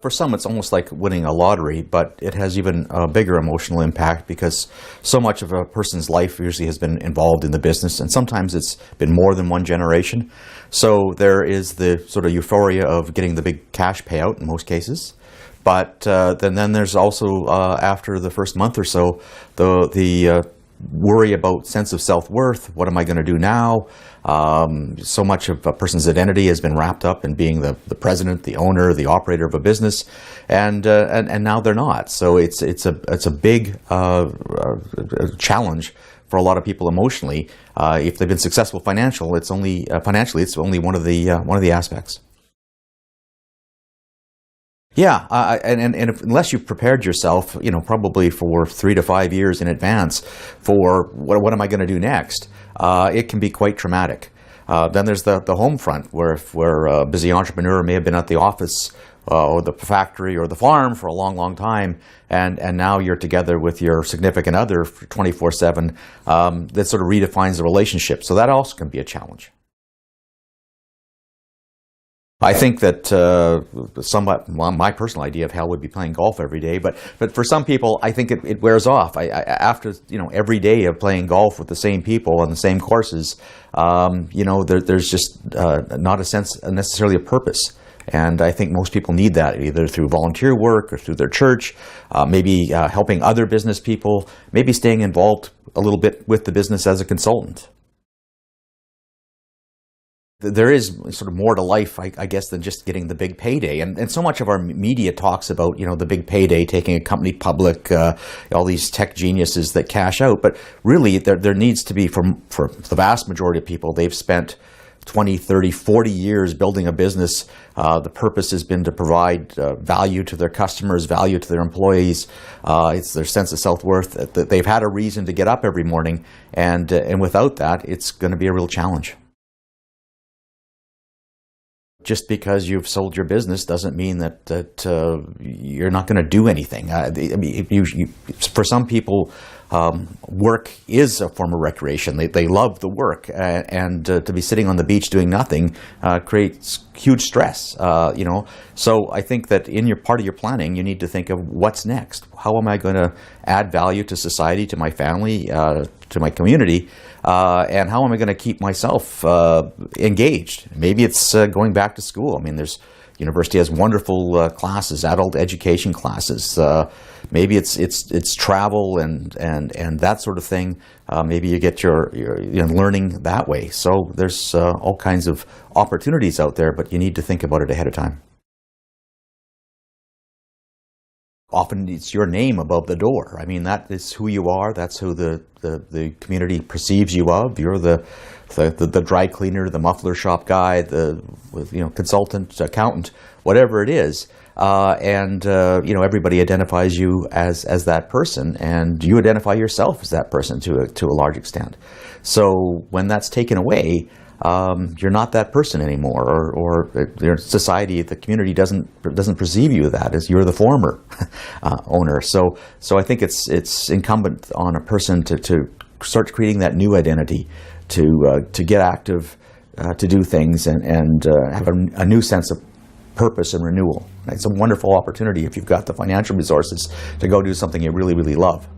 For some, it's almost like winning a lottery, but it has even a bigger emotional impact because so much of a person's life usually has been involved in the business, and sometimes it's been more than one generation. So there is the sort of euphoria of getting the big cash payout in most cases. But then there's also, after the first month or so, the worry about sense of self-worth. What am I going to do now? So much of a person's identity has been wrapped up in being the president, the owner, the operator of a business, and now they're not. So it's a big challenge for a lot of people emotionally. If they've been successful financially, it's only one of the aspects. Yeah, unless you've prepared yourself, probably for 3 to 5 years in advance for what am I going to do next, it can be quite traumatic. Then there's the home front, where a busy entrepreneur may have been at the office or the factory or the farm for a long, long time, and now you're together with your significant other 24/7. That sort of redefines the relationship. So that also can be a challenge. I think that my personal idea of hell would be playing golf every day, but for some people, I think it wears off. After every day of playing golf with the same people on the same courses, there's just not a sense necessarily of purpose. And I think most people need that, either through volunteer work or through their church, maybe helping other business people, maybe staying involved a little bit with the business as a consultant. There is sort of more to life, I guess, than just getting the big payday. And so much of our media talks about, the big payday, taking a company public, all these tech geniuses that cash out. But really, there needs to be, for the vast majority of people, they've spent 20, 30, 40 years building a business. The purpose has been to provide value to their customers, value to their employees. It's their sense of self-worth. That they've had a reason to get up every morning. And without that, it's going to be a real challenge. Just because you've sold your business doesn't mean that you're not going to do anything. For some people, work is a form of recreation. They love the work, and to be sitting on the beach doing nothing creates huge stress. So I think that in part of your planning, you need to think of what's next. How am I going to add value to society, to my family, to my community? And how am I going to keep myself engaged? Maybe it's going back to school. University has wonderful classes, adult education classes. Maybe it's travel and that sort of thing. Maybe you get your learning that way. So there's all kinds of opportunities out there, but you need to think about it ahead of time. Often it's your name above the door. That is who you are. That's who the community perceives you of. You're the dry cleaner, the muffler shop guy, the consultant, accountant, whatever it is. Everybody identifies you as that person, and you identify yourself as that person to a large extent. So when that's taken away, you're not that person anymore, or society, the community doesn't perceive you that as you're the former owner. So I think it's incumbent on a person to start creating that new identity, to get active, to do things, and have a new sense of purpose and renewal. It's a wonderful opportunity if you've got the financial resources to go do something you really, really love.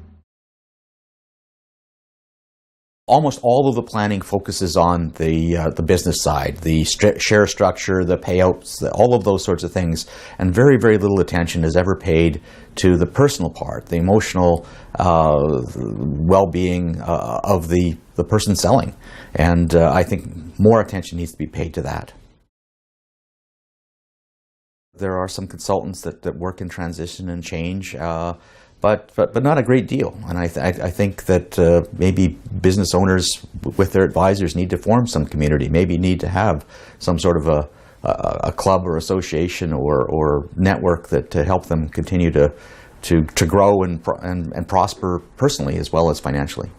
Almost all of the planning focuses on the business side, the share structure, the payouts, all of those sorts of things, and very, very little attention is ever paid to the personal part, the emotional well-being of the person selling. And I think more attention needs to be paid to that. There are some consultants that work in transition and change, but not a great deal. And I think that maybe business owners with their advisors need to form some community, maybe need to have some sort of a club or association or network to help them continue to grow and prosper personally as well as financially.